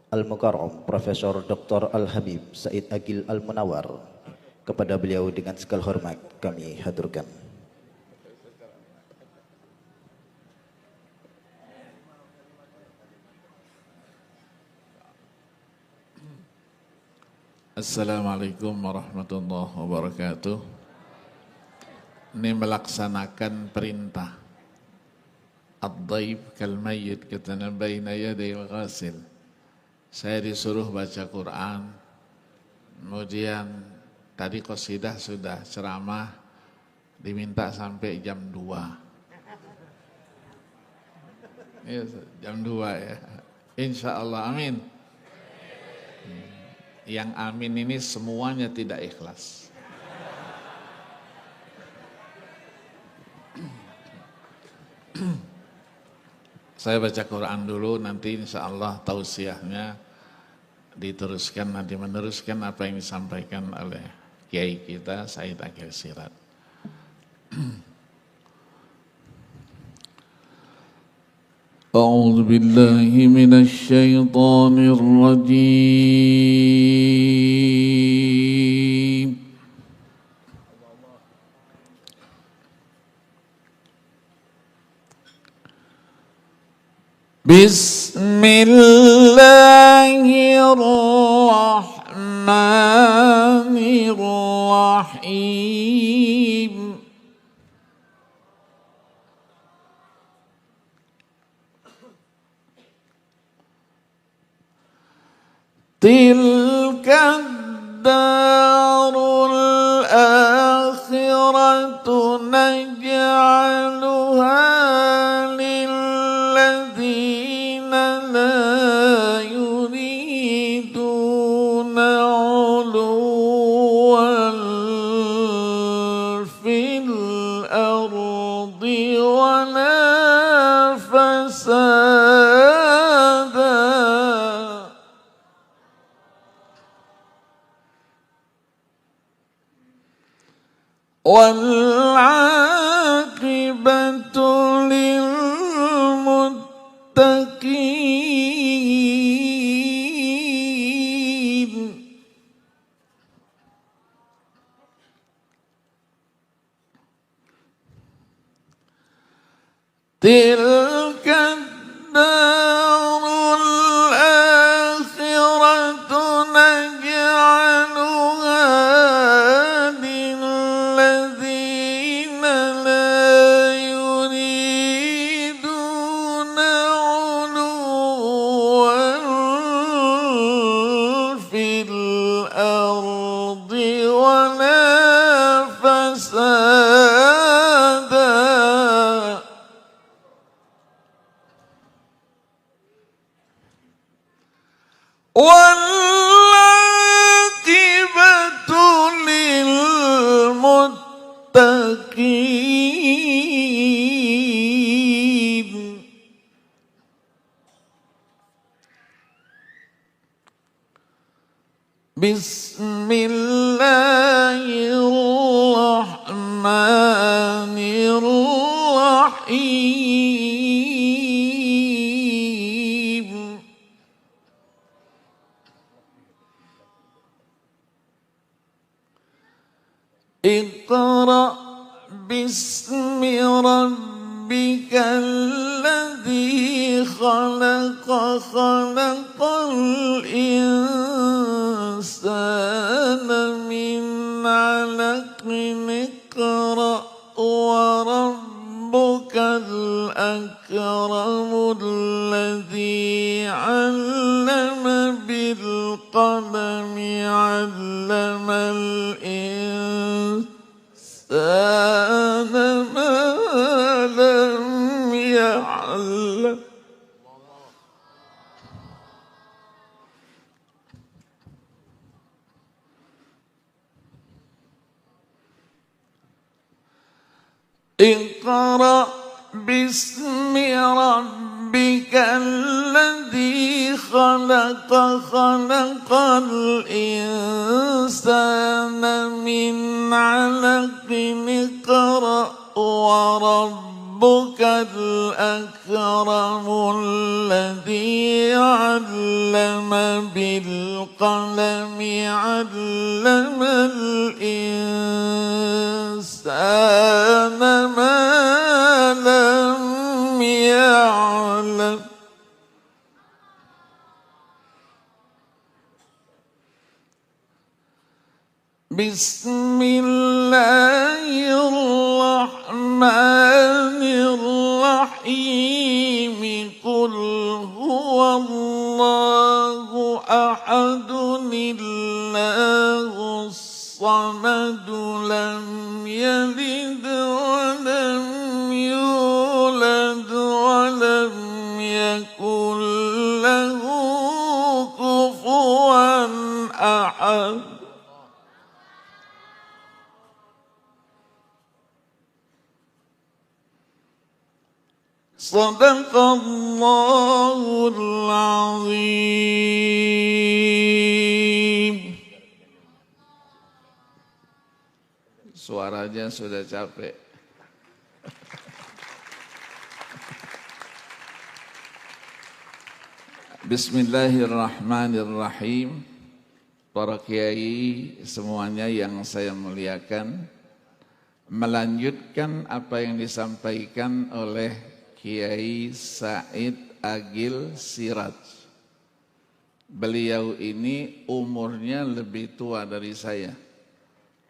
Al-Mukarram Profesor Dr. Al-Habib Said Agil Al-Munawar. Kepada beliau dengan segala hormat kami haturkan. Assalamualaikum warahmatullahi wabarakatuh. Ini melaksanakan perintah Ad-Daib kal-mayyit katana baina yaday al-ghasil. Saya disuruh baca Quran, kemudian tadi qasidah sudah, ceramah diminta sampai jam 2. Ya, jam 2 ya. Insya Allah, amin. Yang amin ini semuanya tidak ikhlas. Saya baca Quran dulu, nanti insya Allah tausiahnya diteruskan, nanti meneruskan apa yang disampaikan oleh Kiai kita, Said Agil Sirat. A'udzu billahi minasy syaithanir rajim. Bismillahirrahmanirrahim. Tilka darul akhiratu naj'aluha lilladzina la yuriduna 'uluwan fil ardi wala fasada. Wal-'aqibatu lil-muttaqin. Tilka darul akhiratu naj'aluha lilladzina la yuriduna 'uluwan fil ardi wala fasada. Wal-'aqibatu lil-muttaqin. Bismillahirrahmanirrahim. Iqra bismi rabbikal ladzi khalaqa khalaqal insana min 'alaqin. Iqra wa rabbukal akramul ladzi 'allama bil qalami 'allamal insana ma lam ya'lam. Iqra bismi rabbikal ladzi khalaqa khalaqal insana min 'alaqin. Iqra wa rabbukal ربك الأكرم الذي علم بالقلم علم الإنسان ما لم يعلم بسم الله الرحمن الرحيم قل هو الله أحد الله الصمد لم يلد ولم يولد ولم يكن له كفوا أحد صدق الله العظيم. Suaranya sudah capek. Bismillahirrahmanirrahim. Para kiai semuanya yang saya muliakan, melanjutkan apa yang disampaikan oleh Kiai Said Agil Siraj. Beliau ini umurnya lebih tua dari saya,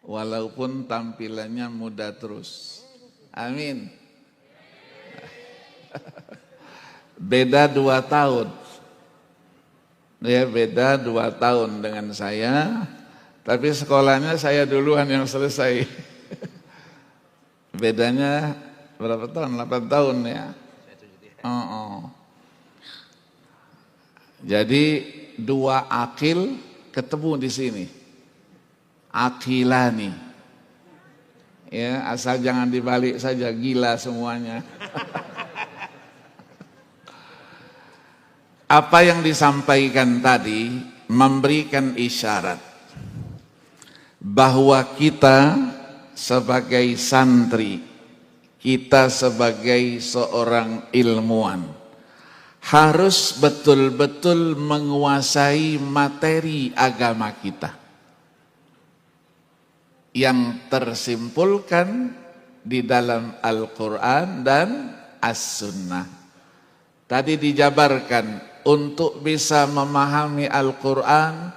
walaupun tampilannya muda terus. Amin. Beda 2 tahun. Ya, beda 2 tahun dengan saya, tapi sekolahnya saya duluan yang selesai. Bedanya berapa tahun? 8 tahun ya. Jadi 2 akil ketemu di sini. Akilani. Ya, asal jangan dibalik saja, gila semuanya. Apa yang disampaikan tadi memberikan isyarat bahwa kita sebagai santri, kita sebagai seorang ilmuwan harus betul-betul menguasai materi agama kita yang tersimpulkan di dalam Al-Quran dan As-Sunnah. Tadi dijabarkan untuk bisa memahami Al-Quran,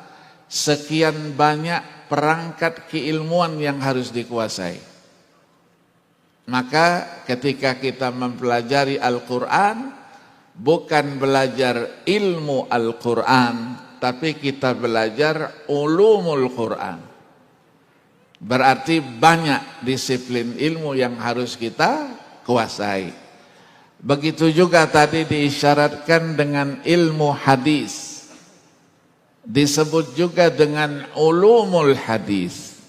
sekian banyak perangkat keilmuan yang harus dikuasai. Maka ketika kita mempelajari Al-Quran, bukan belajar ilmu Al-Quran, tapi kita belajar ulumul Quran. Berarti banyak disiplin ilmu yang harus kita kuasai. Begitu juga tadi diisyaratkan dengan ilmu hadis. Disebut juga dengan ulumul hadis.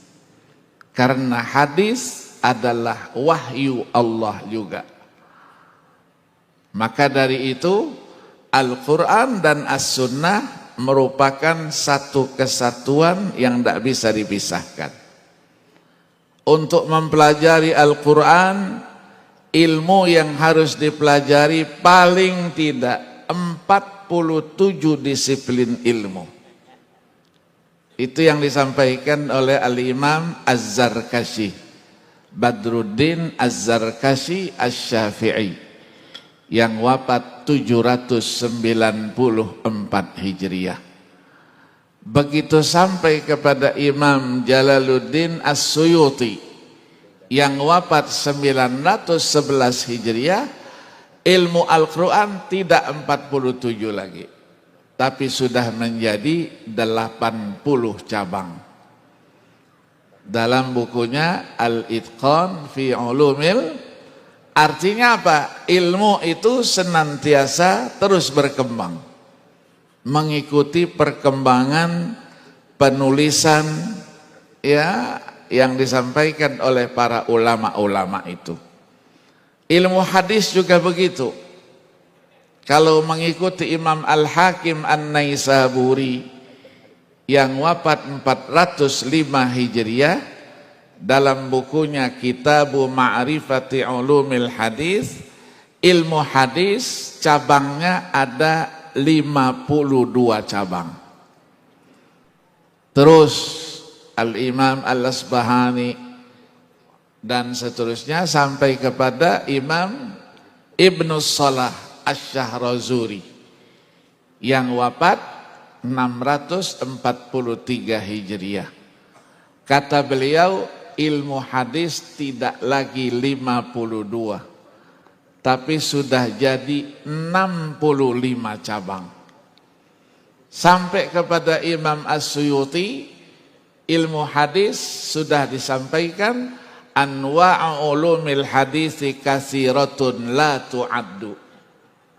Karena hadis adalah wahyu Allah juga. Maka dari itu Al-Quran dan As-Sunnah merupakan satu kesatuan yang tidak bisa dipisahkan. Untuk mempelajari Al-Quran, ilmu yang harus dipelajari paling tidak 47 disiplin ilmu. Itu yang disampaikan oleh Al-Imam Az-Zarkashi, Badruddin Az-Zarkashi Asy-Syafi'i, yang wafat 794 Hijriah. Begitu sampai kepada Imam Jalaluddin As-Suyuti yang wafat 911 Hijriah, ilmu Al-Quran tidak 47 lagi, tapi sudah menjadi 80 cabang. Dalam bukunya Al-Itqan fi Ulumil, artinya apa? Ilmu itu senantiasa terus berkembang, mengikuti perkembangan penulisan ya yang disampaikan oleh para ulama-ulama itu. Ilmu hadis juga begitu. Kalau mengikuti Imam Al-Hakim An-Naisaburi yang wafat 405 Hijriah, dalam bukunya Kitabu Ma'rifati Ulumil Hadis, ilmu hadis cabangnya ada 52 cabang. Terus Al-Imam Al-Asbahani dan seterusnya sampai kepada Imam Ibnu Salah Asy-Syahrazuri yang wafat 643 Hijriah. Kata beliau, ilmu hadis tidak lagi 52, tapi sudah jadi 65 cabang. Sampai kepada Imam As-Suyuti, ilmu hadis sudah disampaikan, anwa'u ulumil hadisi katsiratun la tu'addu.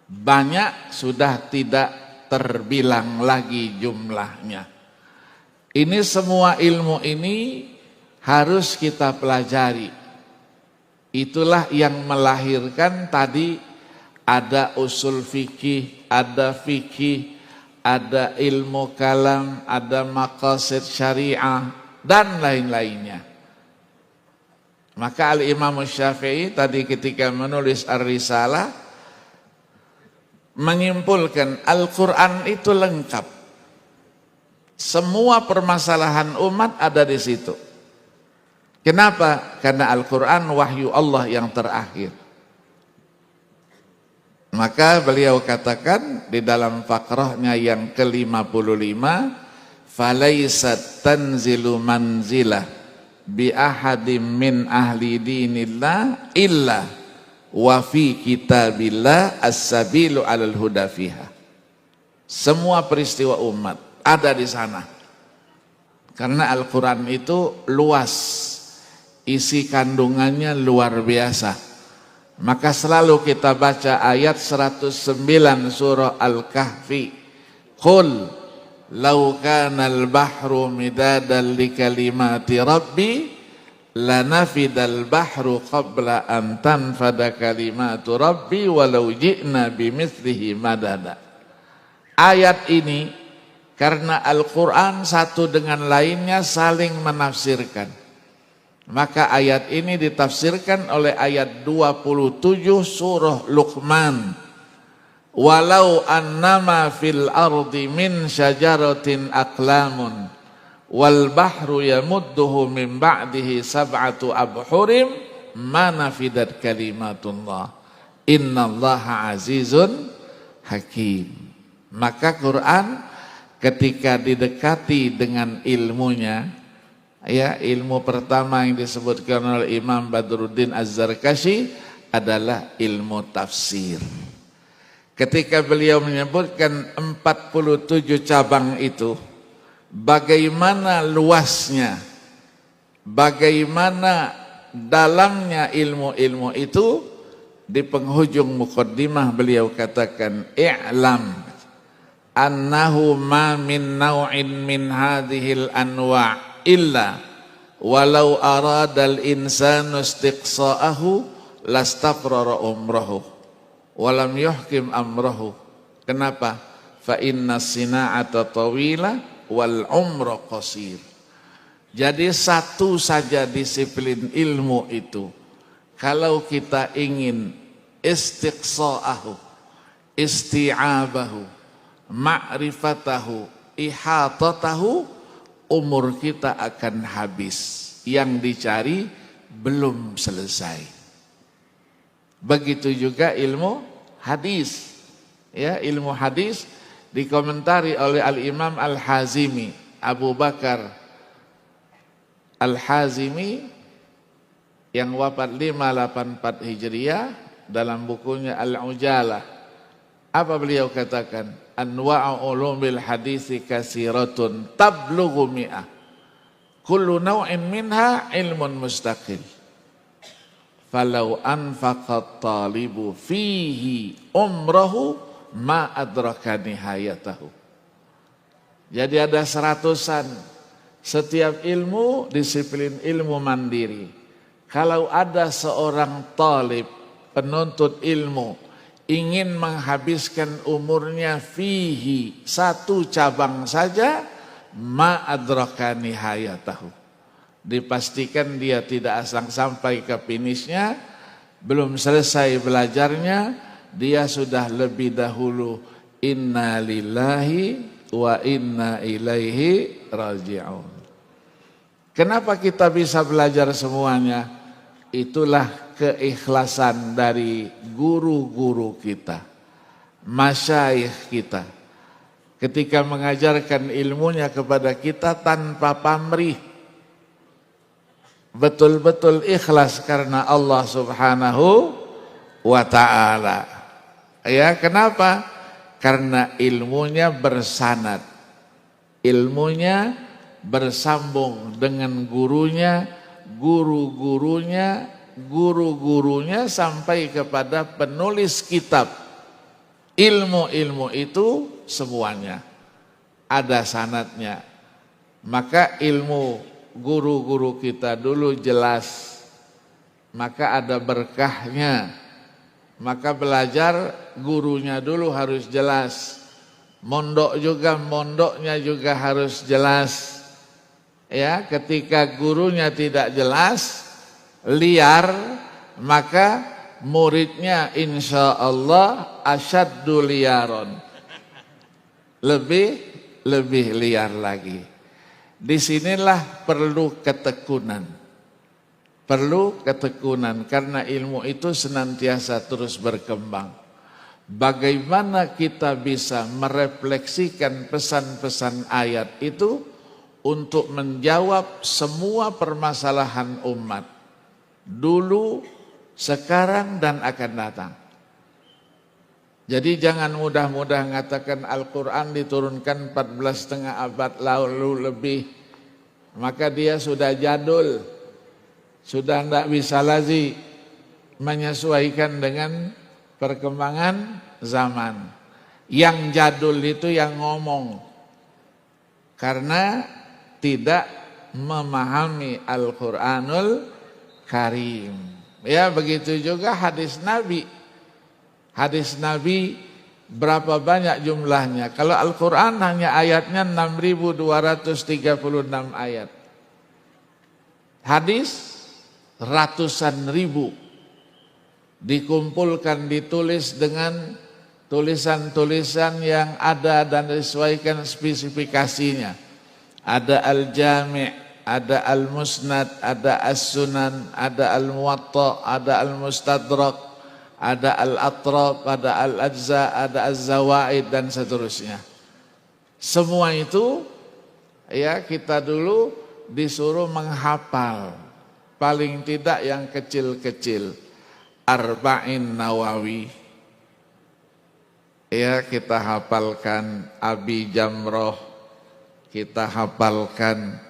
Banyak sudah tidak terbilang lagi jumlahnya. Ini semua ilmu ini harus kita pelajari. Itulah yang melahirkan tadi ada usul fikih, ada fikih, ada ilmu kalam, ada maqasid syariah, dan lain-lainnya. Maka Al-Imam Syafi'i tadi ketika menulis Ar-Risalah menyimpulkan Al-Quran itu lengkap. Semua permasalahan umat ada di situ. Kenapa? Karena Al-Quran wahyu Allah yang terakhir. Maka beliau katakan di dalam fakrahnya yang ke-55, falaisat tanzilu manzilah bi ahadim min ahli dinillah illa wa fi kitabillah as-sabilu alal huda fiha. Semua peristiwa umat ada di sana. Karena Al-Quran itu luas, isi kandungannya luar biasa. Maka selalu kita baca ayat 109 surah Al-Kahfi. Qul law kana al-bahru midadan li kalimati rabbi lanafidal bahru qabla an tanfada kalimatu rabbi walau ji'na bimithlihi madada. Ayat ini karena Al-Quran satu dengan lainnya saling menafsirkan. Maka ayat ini ditafsirkan oleh ayat 27 surah Luqman. Walau annama fil ardi min syajaratin aqlamun wal bahru yamudduhu min ba'dihi sab'atu abhurim ma nafidat kalimatullah innallaha azizun hakim. Maka Quran ketika didekati dengan ilmunya, ya, ilmu pertama yang disebutkan oleh Imam Badruddin Az-Zarkashi adalah ilmu tafsir. Ketika beliau menyebutkan 47 cabang itu, bagaimana luasnya, bagaimana dalamnya ilmu-ilmu itu, di penghujung muqaddimah beliau katakan, i'lam annahu ma min naw'in min hadhil anwa' illa walau aradal insanu istiqsa'ahu lastaqrara umrahu walam yuhkim amrahu. Kenapa? Fa inna sina'ata tawila wal umra qasir. Jadi satu saja disiplin ilmu itu, kalau kita ingin istiqsa'ahu, isti'abahu, ma'rifatahu, ihatatahu, umur kita akan habis. Yang dicari belum selesai. Begitu juga ilmu hadis. Ya, ilmu hadis dikomentari oleh Al-Imam Al-Hazimi, Abu Bakar Al-Hazimi yang wafat 584 Hijriah dalam bukunya Al-Ujalah. Apa beliau katakan? Anwa'u ulumil hadisi kasiratun tablughu mi'ah. Kullu naw'in minha ilmun mustaqil. Falau anfaqat talibu fihi umrahu ma adraka nihayatahu. Jadi ada 100-an. Setiap ilmu disiplin ilmu mandiri. Kalau ada seorang talib, penuntut ilmu, ingin menghabiskan umurnya fihi, satu cabang saja, ma adraka nihayatahu, dipastikan dia tidak asal sampai ke finishnya, belum selesai belajarnya, dia sudah lebih dahulu inna lillahi wa inna ilaihi raji'un. Kenapa kita bisa belajar semuanya? Itulah keikhlasan dari guru-guru kita, masyayikh kita. Ketika mengajarkan ilmunya kepada kita tanpa pamrih, betul-betul ikhlas karena Allah Subhanahu wa ta'ala. Ya, kenapa? Karena ilmunya bersanad, ilmunya bersambung dengan gurunya, guru-gurunya sampai kepada penulis kitab. Ilmu-ilmu itu semuanya ada sanadnya. Maka ilmu guru-guru kita dulu jelas, maka ada berkahnya. Maka belajar gurunya dulu harus jelas. Mondoknya juga harus jelas. Ya, ketika gurunya tidak jelas, liar, maka muridnya insya Allah asyaddu liaron, lebih liar lagi. Disinilah perlu ketekunan, karena ilmu itu senantiasa terus berkembang. Bagaimana kita bisa merefleksikan pesan-pesan ayat itu untuk menjawab semua permasalahan umat dulu, sekarang, dan akan datang. Jadi jangan mudah-mudah mengatakan Al-Quran diturunkan 14,5 abad lalu lebih, maka dia sudah jadul, sudah tidak bisa lagi menyesuaikan dengan perkembangan zaman. Yang jadul itu yang ngomong, karena tidak memahami Al-Quranul Karim. Ya, begitu juga hadis Nabi. Hadis Nabi berapa banyak jumlahnya? Kalau Al-Quran hanya ayatnya 6.236 ayat. Hadis ratusan ribu. Dikumpulkan, ditulis dengan tulisan-tulisan yang ada dan disesuaikan spesifikasinya. Ada Al-Jami', ada Al-Musnad, ada As-Sunan, ada Al-Muwatta, ada Al-Mustadrak, ada Al-Atraf, ada Al-Ajza, ada Az-Zawaid, dan seterusnya. Semua itu ya kita dulu disuruh menghafal, paling tidak yang kecil-kecil. Arba'in Nawawi, ya kita hafalkan. Abi Jamroh, kita hafalkan.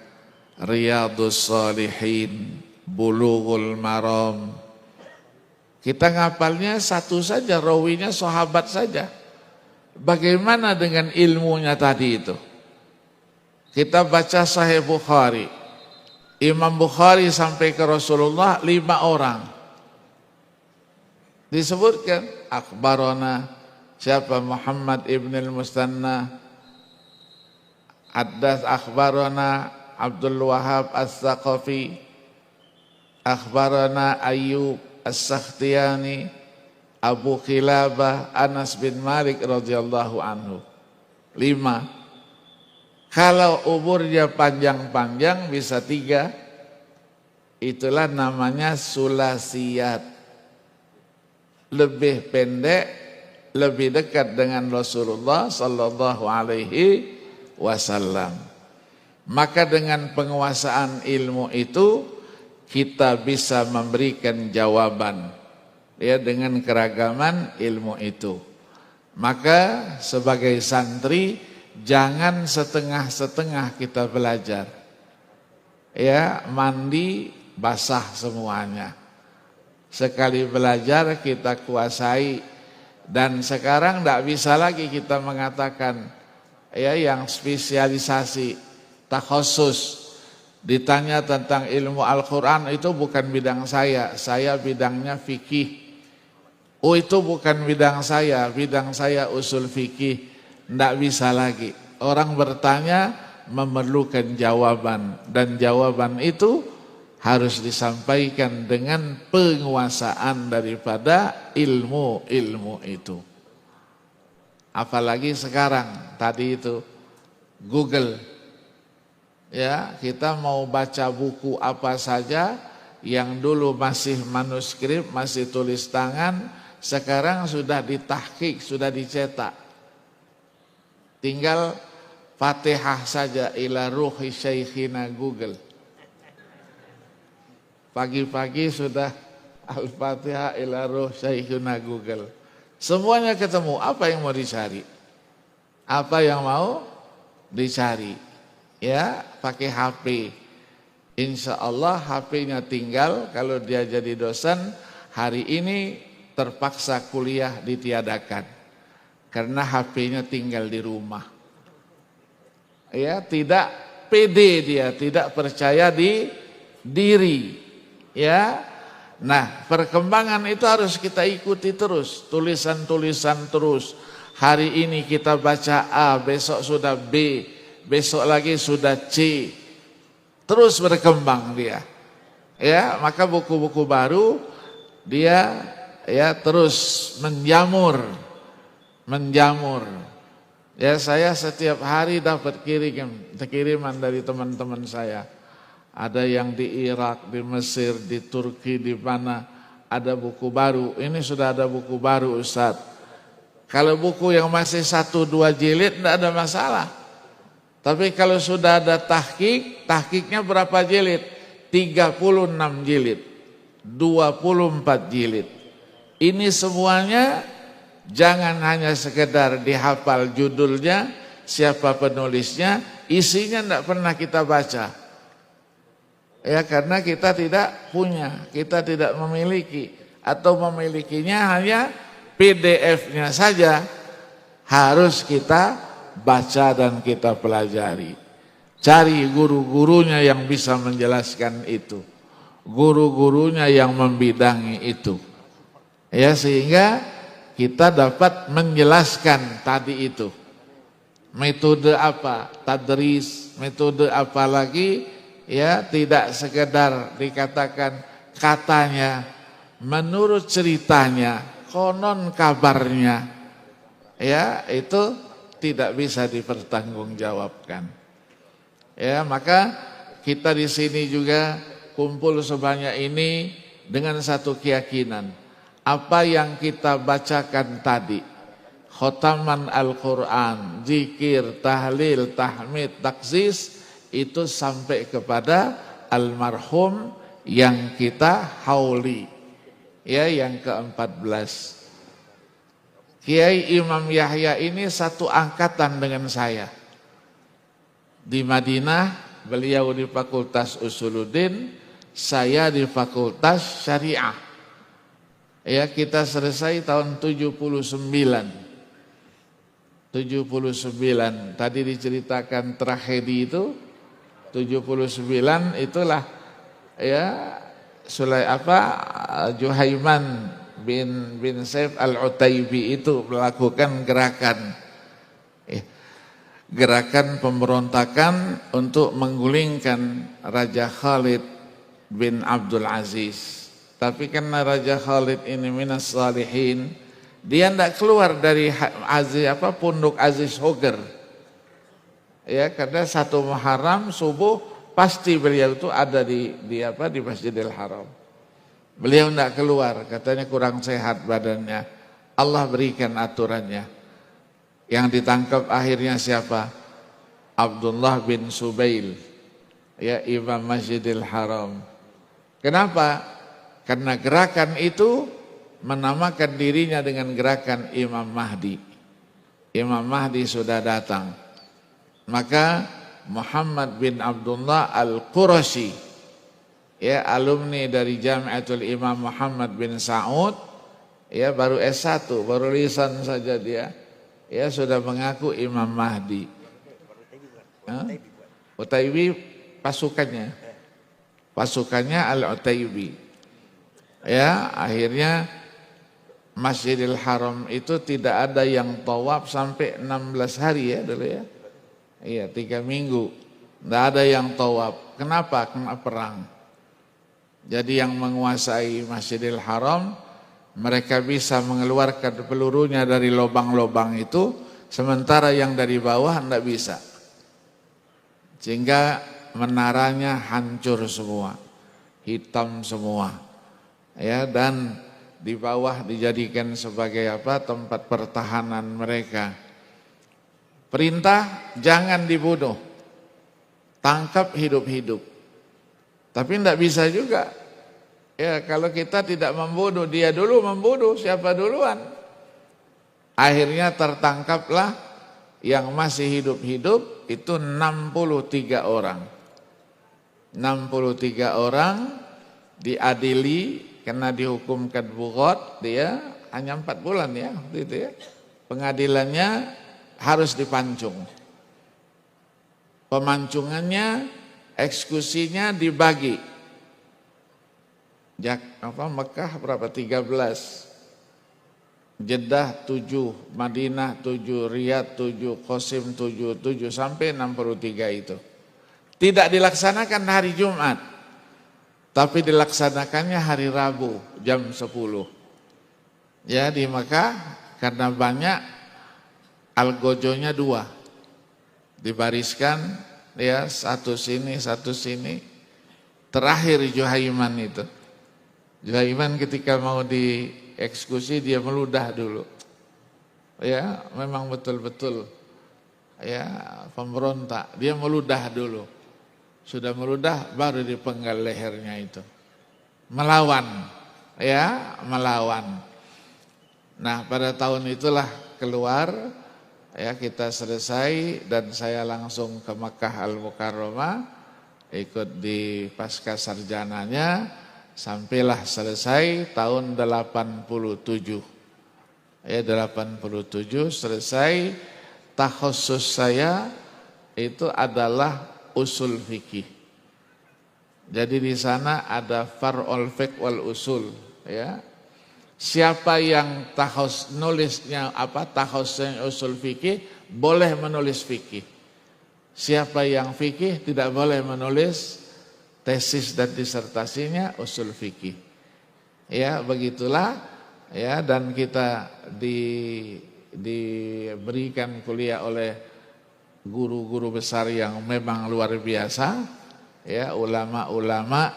Riyadhus Shalihin, Bulughul Maram. Kita ngapalnya satu saja, rawinya sahabat saja. Bagaimana dengan ilmunya tadi itu? Kita baca Sahih Bukhari. Imam Bukhari sampai ke Rasulullah 5 orang. Disebutkan akhbarana siapa? Muhammad ibn al-Mustanna. Haddas akhbarana Abdul Wahab As-Saqafi. Akhbarana Ayyub As-Sakhtiyani, Abu Khilabah, Anas bin Malik radhiyallahu anhu. 5. Kalau umurnya panjang-panjang bisa 3. Itulah namanya sulasiyat. Lebih pendek, lebih dekat dengan Rasulullah sallallahu alaihi wasallam. Maka dengan penguasaan ilmu itu kita bisa memberikan jawaban ya dengan keragaman ilmu itu. Maka sebagai santri jangan setengah-setengah kita belajar. Ya, mandi basah semuanya. Sekali belajar kita kuasai, dan sekarang tidak bisa lagi kita mengatakan ya yang spesialisasi, takhusus. Ditanya tentang ilmu Al-Quran, itu bukan bidang saya bidangnya fikih. Oh itu bukan bidang saya usul fikih. Tidak bisa lagi. Orang bertanya memerlukan jawaban, dan jawaban itu harus disampaikan dengan penguasaan daripada ilmu itu. Apalagi sekarang, tadi itu Google, ya, kita mau baca buku apa saja yang dulu masih manuskrip, masih tulis tangan, sekarang sudah ditahqiq, sudah dicetak. Tinggal Fatihah saja, ila ruhi syaikhina Google. Pagi-pagi sudah Al-Fatihah ila ruhi syaikhina Google. Semuanya ketemu, apa yang mau dicari? Apa yang mau dicari? Ya, pakai HP. Insya Allah HP-nya tinggal, kalau dia jadi dosen, hari ini terpaksa kuliah ditiadakan. Karena HP-nya tinggal di rumah. Ya, tidak pede dia, tidak percaya diri. Ya, nah perkembangan itu harus kita ikuti terus, tulisan-tulisan terus. Hari ini kita baca A, besok sudah B, besok lagi sudah C, terus berkembang dia. Ya, maka buku-buku baru dia ya terus menjamur. Ya, saya setiap hari dapat kiriman dari teman-teman saya. Ada yang di Irak, di Mesir, di Turki, di mana ada buku baru. Ini sudah ada buku baru, Ustaz. Kalau buku yang masih 1-2 jilid tidak ada masalah. Tapi kalau sudah ada tahqiqnya berapa jilid? 36 jilid, 24 jilid. Ini semuanya jangan hanya sekedar dihafal judulnya, siapa penulisnya, isinya tidak pernah kita baca. Ya, karena kita tidak punya, kita tidak memiliki, atau memilikinya hanya PDF-nya saja, harus kita baca dan kita pelajari. Cari guru-gurunya yang bisa menjelaskan itu, guru-gurunya yang membidangi itu. Ya, sehingga kita dapat menjelaskan tadi itu. Metode apa? Tadris, metode apa lagi? Ya, tidak sekedar dikatakan katanya, menurut ceritanya, konon kabarnya. Ya, itu tidak bisa dipertanggungjawabkan. Ya, maka kita di sini juga kumpul sebanyak ini dengan satu keyakinan. Apa yang kita bacakan tadi, khotaman Al-Quran, zikir, tahlil, tahmid, takzis, itu sampai kepada almarhum yang kita hauli, ya, yang ke-14. Kiai Imam Yahya ini satu angkatan dengan saya. Di Madinah beliau di Fakultas Usuluddin, saya di Fakultas Syariah. Ya, kita selesai tahun 79. Tadi diceritakan tragedi itu 79, itulah ya Juhaiman bin Saif al-Utaibi itu melakukan gerakan pemberontakan untuk menggulingkan Raja Khalid bin Abdul Aziz. Tapi karena Raja Khalid ini minas salihin, dia tidak keluar dari pondok Aziz Hoger. Ya, karena 1 Muharram subuh pasti beliau itu ada di Masjidil Haram. Beliau tidak keluar, katanya kurang sehat badannya. Allah berikan aturannya. Yang ditangkap akhirnya siapa? Abdullah bin Subail, ya, Imam Masjidil Haram. Kenapa? Karena gerakan itu menamakan dirinya dengan gerakan Imam Mahdi. Imam Mahdi sudah datang. Maka Muhammad bin Abdullah Al-Qurashi, ya, alumni dari Jami'atul Imam Muhammad bin Saud, ya, baru S1, baru lisan saja dia, ya, sudah mengaku Imam Mahdi. Utaibi pasukannya Al-Utaibi. Ya, akhirnya Masjidil Haram itu tidak ada yang tawaf sampai 16 hari ya dulu ya. Iya, 3 minggu. Tidak ada yang tawaf. Kenapa? Kena perang. Jadi yang menguasai Masjidil Haram, mereka bisa mengeluarkan pelurunya dari lubang-lubang itu, sementara yang dari bawah tidak bisa. Sehingga menaranya hancur semua, hitam semua. Ya, dan di bawah dijadikan sebagai apa? Tempat pertahanan mereka. Perintah jangan dibunuh, tangkap hidup-hidup. Tapi tidak bisa juga. Ya, kalau kita tidak membunuh, dia dulu membunuh, siapa duluan? Akhirnya tertangkaplah yang masih hidup-hidup itu 63 orang. 63 orang diadili karena dihukumkan bughat, dia hanya 4 bulan ya waktu itu ya. Pengadilannya harus dipancung. Pemancungannya, eksekusinya dibagi. Mekah berapa? 13. Jeddah 7, Madinah 7, Riyadh 7, Qasim 7, 7 sampai 63 itu. Tidak dilaksanakan hari Jumat, tapi dilaksanakannya hari Rabu jam 10. Ya, di Mekah karena banyak, algojonya 2. Dibariskan ya, satu sini, satu sini. Terakhir Juhaiman itu. Juhaiman ketika mau dieksekusi dia meludah dulu. Ya, memang betul-betul ya pemberontak. Dia meludah dulu. Sudah meludah baru dipenggal lehernya itu. Melawan, ya, melawan. Nah, pada tahun itulah keluar, ya, kita selesai dan saya langsung ke Makkah Al-Mukarramah, ikut di pasca sarjananya, sampailah selesai tahun 87. Ya, 87 selesai. Takhusus saya itu adalah usul fikih. Jadi di sana ada far'ul fiqh wal usul, ya. Siapa yang nulisnya takhusnya usul fikih boleh menulis fikih. Siapa yang fikih tidak boleh menulis tesis dan disertasinya usul fikih. Ya, begitulah ya, dan kita diberikan kuliah oleh guru-guru besar yang memang luar biasa, ya, ulama-ulama.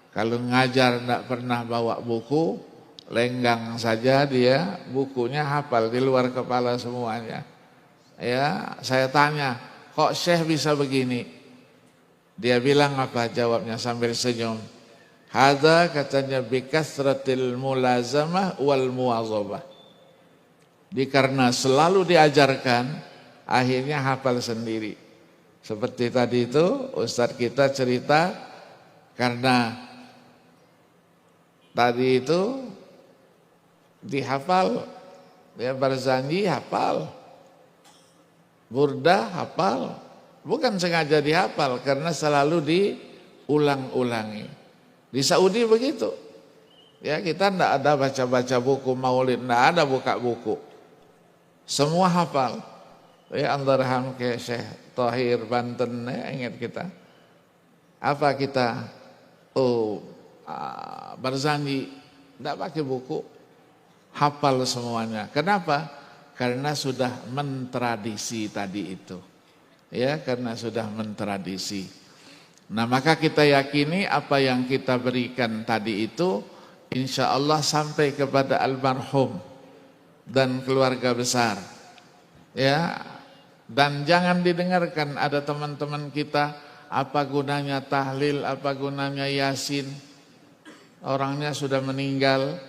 Kalau ngajar tidak pernah bawa buku, lenggang saja dia, bukunya hafal di luar kepala semuanya. Ya, saya tanya, kok Syekh bisa begini? Dia bilang apa jawabnya sambil senyum? Hadza, katanya, bikasratil mulazamah wal muwazabah. Karena selalu diajarkan, akhirnya hafal sendiri. Seperti tadi itu Ustadz kita cerita, karena tadi itu dihafal, ya, Barzanji hafal, Burdah hafal, bukan sengaja dihafal karena selalu diulang-ulangi. Di Saudi begitu. Ya, kita tidak ada baca-baca buku maulid, tidak ada buka buku. Semua hafal. Ya, Andarham ke Syekh Tahir Banten, ya, ingat kita. Apa kita? Barzanji tidak pakai buku, hafal semuanya. Kenapa? Karena sudah mentradisi tadi itu. Ya, karena sudah mentradisi. Nah, maka kita yakini apa yang kita berikan tadi itu insya Allah sampai kepada almarhum dan keluarga besar. Ya, dan jangan didengarkan ada teman-teman kita, apa gunanya tahlil, apa gunanya yasin, orangnya sudah meninggal,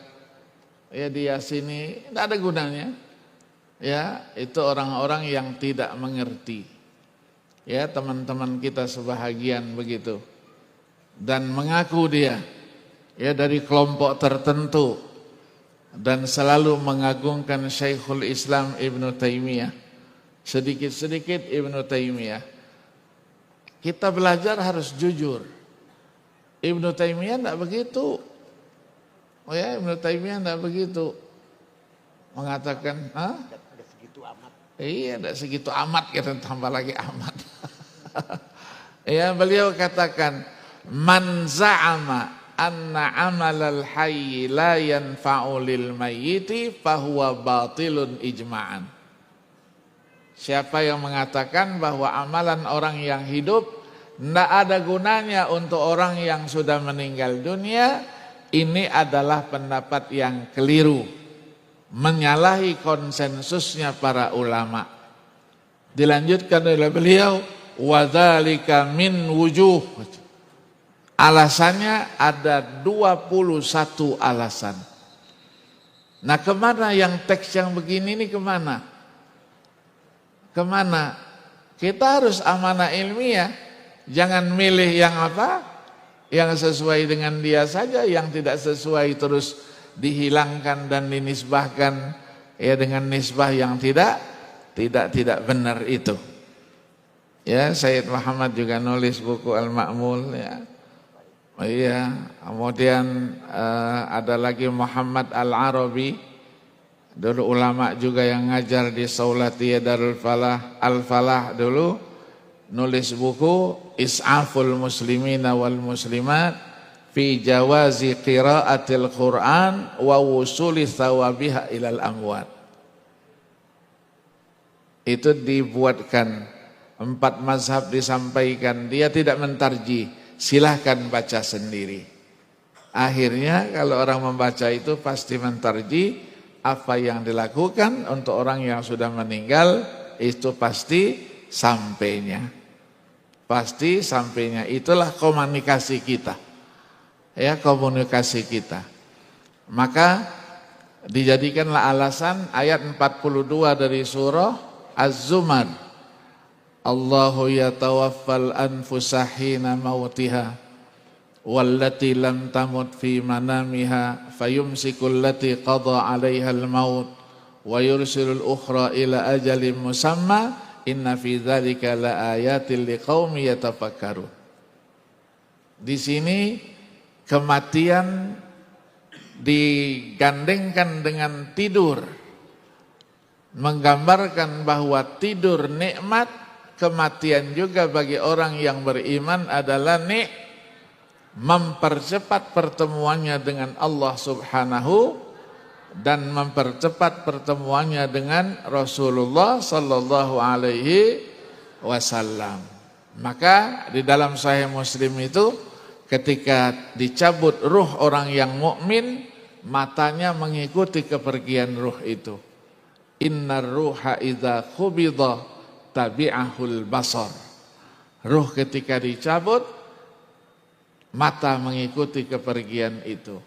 ya, di yasini tidak ada gunanya. Ya, itu orang-orang yang tidak mengerti. Ya, teman-teman kita sebahagian begitu, dan mengaku dia, ya, dari kelompok tertentu, dan selalu mengagungkan Syekhul Islam Ibnu Taimiyah. Sedikit-sedikit Ibnu Taimiyah. Kita belajar harus jujur. Ibnu Taimiyah tidak begitu. Oh ya, Ibnu Taimiyah tidak begitu. Mengatakan, tidak segitu amat. Iya, tidak segitu amat, kita tambah lagi amat. Ya, beliau katakan, man za'ama anna amalal hayyi la yanfa'u lil mayyiti fahuwa batilun ijma'an. Siapa yang mengatakan bahwa amalan orang yang hidup tidak ada gunanya untuk orang yang sudah meninggal dunia, ini adalah pendapat yang keliru, menyalahi konsensusnya para ulama. Dilanjutkan oleh beliau, wadzalika min wujuh. Alasannya ada 21 alasan. Nah, kemana yang teks yang begini ini kemana? Kemana? Kita harus amanah ilmiah. Jangan milih yang apa? Yang sesuai dengan dia saja, yang tidak sesuai terus dihilangkan dan dinisbahkan ya dengan nisbah yang tidak benar itu. Ya, Sayyid Muhammad juga nulis buku Al-Ma'mul ya. Oh iya, kemudian ada lagi Muhammad Al-Arabi, dulu ulama juga yang ngajar di Saulatiyah Darul Falah, Al-Falah dulu, nulis buku Is'aful Muslimina wal Muslimat fi jawazi qiraatil Qur'an wa wusuli thawabiha ilal amwat. Itu dibuatkan 4 mazhab disampaikan, dia tidak mentarjih, silahkan baca sendiri. Akhirnya kalau orang membaca itu pasti mentarjih apa yang dilakukan untuk orang yang sudah meninggal, itu pasti sampainya. Pasti sampainya. Itulah komunikasi kita. Ya, komunikasi kita. Maka dijadikanlah alasan ayat 42 dari surah Az-Zumar. Allahu yatawaffal anfusa hina mautiha wallati lam tamut fi manamiha fayumsikul lati qada 'alaiha al-maut wa yursilul ukhra ila ajalin musamma inna fi dzalika laayatil liqaumi yatafakkarun. Di sini kematian digandengkan dengan tidur, menggambarkan bahwa tidur nikmat. Kematian juga bagi orang yang beriman adalah mempercepat pertemuannya dengan Allah Subhanahu dan mempercepat pertemuannya dengan Rasulullah sallallahu alaihi wasallam. Maka di dalam Sahih Muslim itu ketika dicabut ruh orang yang mukmin, matanya mengikuti kepergian ruh itu. Innar ruha idza khubida tabi'ahul basar. Ruh ketika dicabut, mata mengikuti kepergian itu.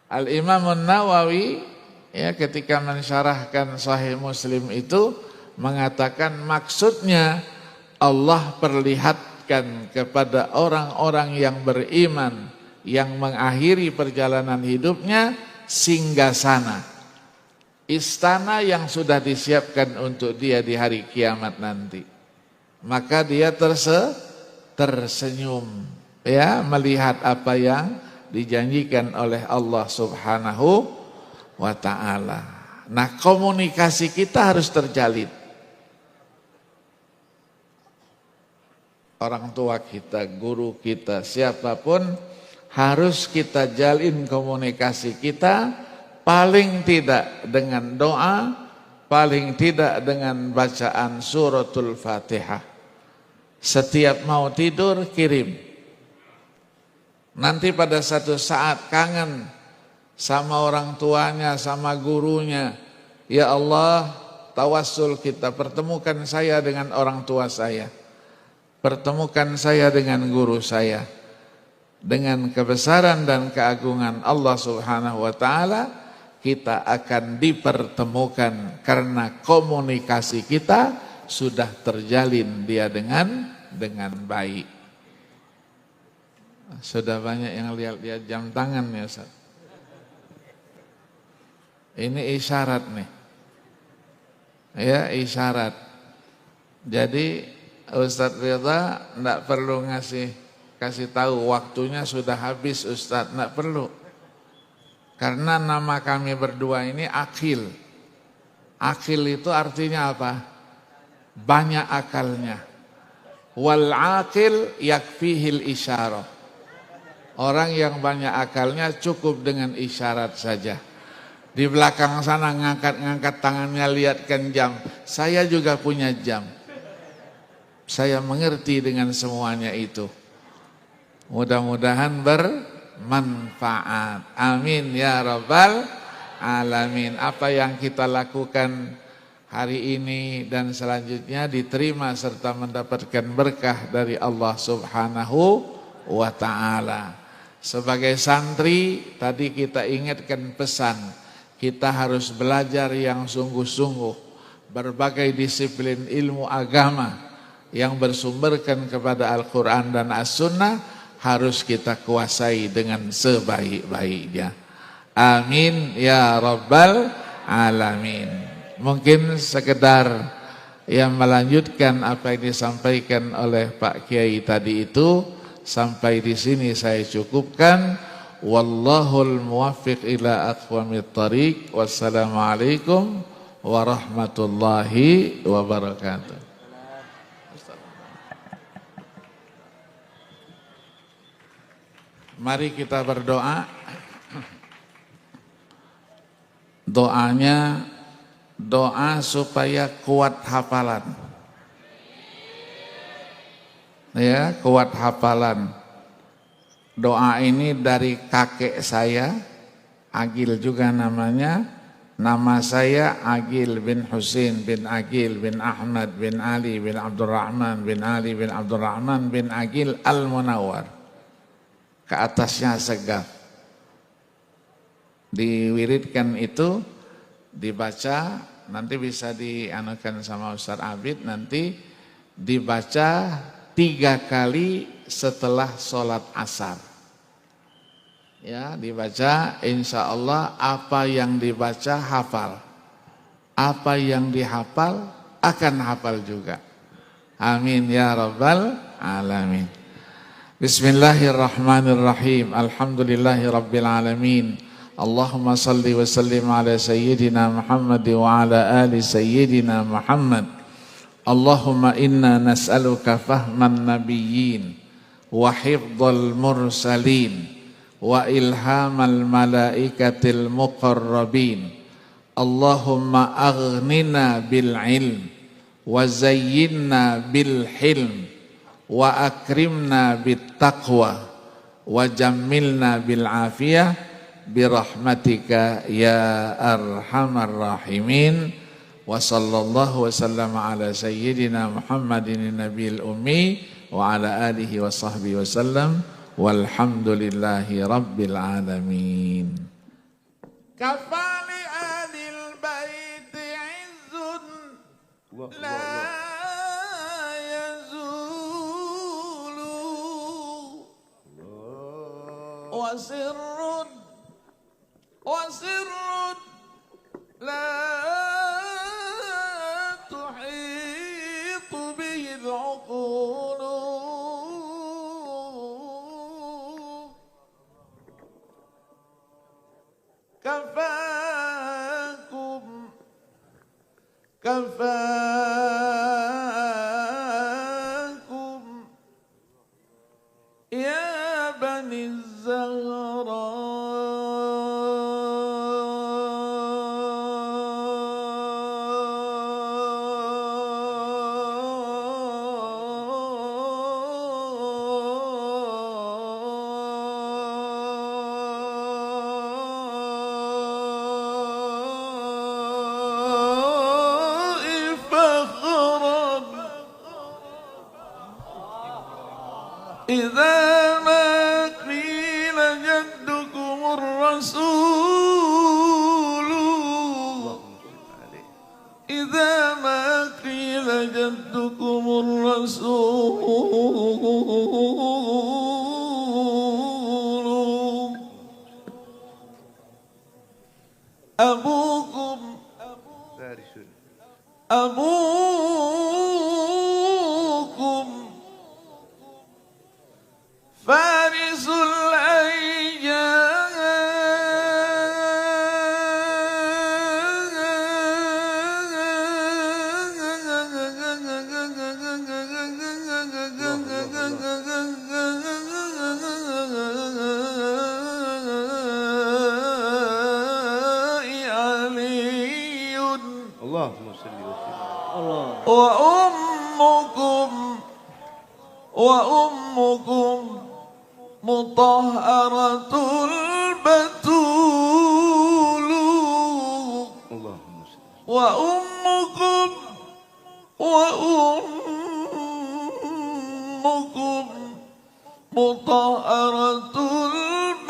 Al-Imam An-Nawawi ya ketika mensyarahkan Sahih Muslim itu mengatakan maksudnya Allah perlihatkan kepada orang-orang yang beriman yang mengakhiri perjalanan hidupnya singgasana, istana yang sudah disiapkan untuk dia di hari kiamat nanti. Maka dia tersenyum ya melihat apa yang dijanjikan oleh Allah Subhanahu wa ta'ala. Nah, komunikasi kita harus terjalin. Orang tua kita, guru kita, siapapun harus kita jalin komunikasi kita. Paling tidak dengan doa, paling tidak dengan bacaan suratul Fatihah. Setiap mau tidur kirim. Nanti pada satu saat kangen sama orang tuanya, sama gurunya. Ya Allah, tawassul kita, pertemukan saya dengan orang tua saya. Pertemukan saya dengan guru saya. Dengan kebesaran dan keagungan Allah Subhanahu wa ta'ala, kita akan dipertemukan karena komunikasi kita sudah terjalin dia dengan baik. Sudah banyak yang lihat jam tangan ya Ustaz. Ini isyarat nih. Ya, isyarat. Jadi Ustaz Ridha enggak perlu kasih tahu waktunya sudah habis Ustaz, enggak perlu. Karena nama kami berdua ini akil. Akil itu artinya apa? Banyak akalnya. Wal aqil yakfihil isyarah. Orang yang banyak akalnya cukup dengan isyarat saja. Di belakang sana ngangkat-ngangkat tangannya, lihatkan jam. Saya juga punya jam. Saya mengerti dengan semuanya itu. Mudah-mudahan bermanfaat. Amin ya rabbal alamin. Apa yang kita lakukan hari ini dan selanjutnya diterima serta mendapatkan berkah dari Allah Subhanahu wa ta'ala. Sebagai santri, tadi kita ingatkan pesan, kita harus belajar yang sungguh-sungguh. Berbagai disiplin ilmu agama yang bersumberkan kepada Al-Quran dan As-Sunnah harus kita kuasai dengan sebaik-baiknya. Amin ya rabbal alamin. Mungkin sekedar yang melanjutkan apa yang disampaikan oleh Pak Kiai tadi itu, sampai di sini saya cukupkan. Wallahul muwaffiq ila aqwamit thariq. Wassalamualaikum warahmatullahi wabarakatuh. Mari kita berdoa. Doanya doa supaya kuat hafalan. Ya, kuat hafalan. Doa ini dari kakek saya, Agil juga namanya. Nama saya Agil bin Husin bin Agil bin Ahmad bin Ali bin Abdurrahman bin Ali bin Abdurrahman bin Agil Al-Munawwar. Ke atasnya segaf. Diwiridkan itu, dibaca, nanti bisa dianukan sama Ustaz Abid, nanti dibaca 3 kali setelah sholat asar. Ya, dibaca, insya Allah apa yang dibaca hafal. Apa yang dihafal akan hafal juga. Amin ya rabbal alamin. Bismillahirrahmanirrahim. Alhamdulillahi rabbil alamin. Allahumma salli wa sallim ala sayyidina Muhammad wa ala ali sayyidina Muhammad. Allahumma inna nas'aluka fahman nabiyyin wa hifdzal mursalin wa ilhamal malaikatil muqarrabin. Allahumma aghnina bil ilm wa zayyinna bil hilm wa akrimna bit taqwa wa jammilna bil afiyah birahmatika ya arhamar rahimin. Wa sallallahu wa sallama ala sayyidina Muhammadin nabiyil ummi wa ala alihi wa sahbihi wa sallam walhamdulillahi rabbil alamin. Kafali adil baiti izzun la wasirrun la tuhitu bihi al-uqul. Kafakum ya bani Zahra. إذا ما قيل جدكم الرسول إذا ما قيل جدكم الرسول أبوكم فارس الأيام وأمكم مطهرة البتول وأمكم مطهرة البتول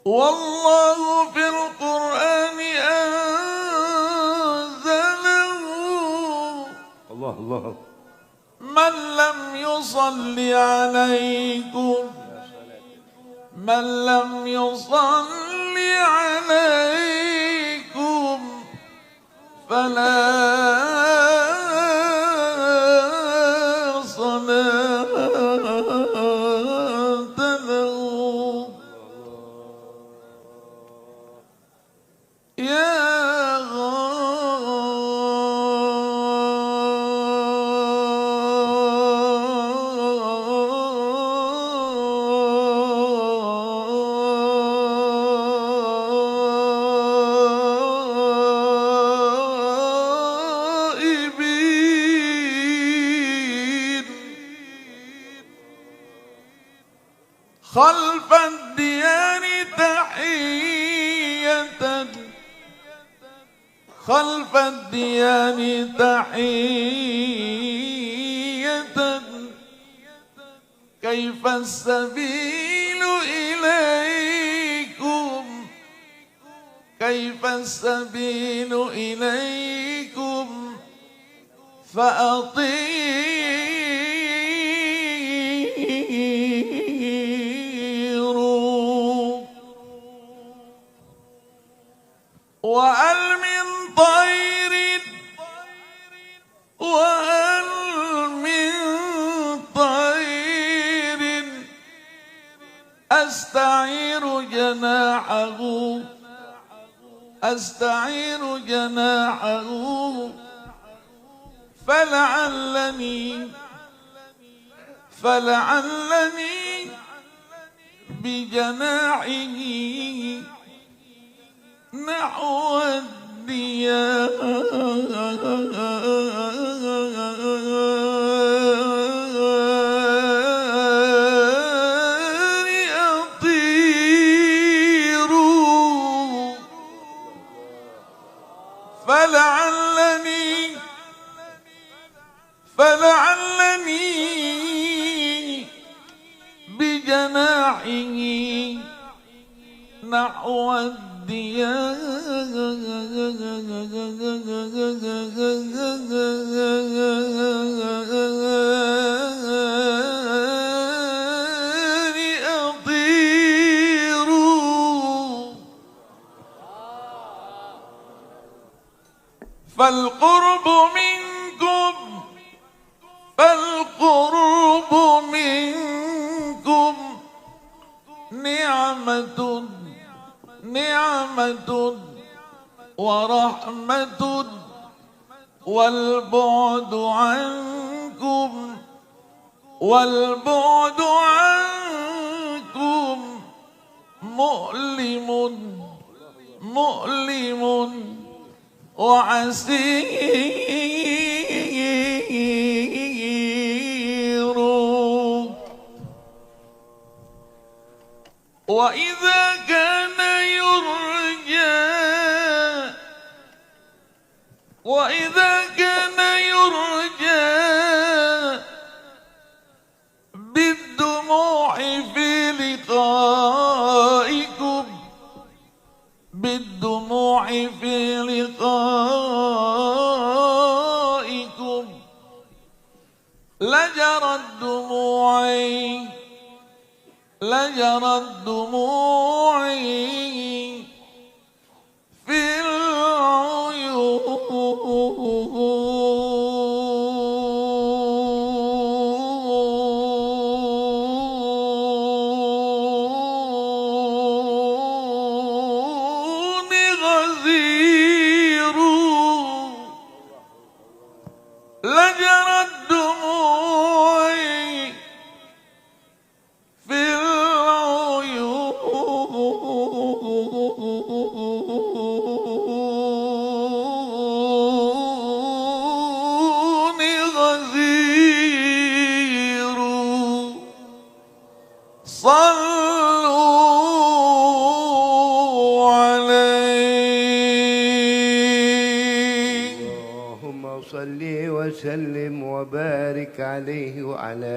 والله في القرآن أنزله الله من لم يصلي عليكم فلا صلاة له يا خلف الديان تحية كيف السبيل إليكم فأطيروا وهل من طير أستعير جناحه فلعلني بجناحه نحو الديار أطير فلعلني بجناحه نحو الديار أطير فالقرب منكم نعمة ورحمة والبعد عنكم مؤلم وعسير وإذا كان يرجى بالدموع في لقائكم لجرت دموعي في العيون غزير لجرت دموعي في العيون وصل وسلم وبارك عليه وعلى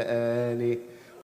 آله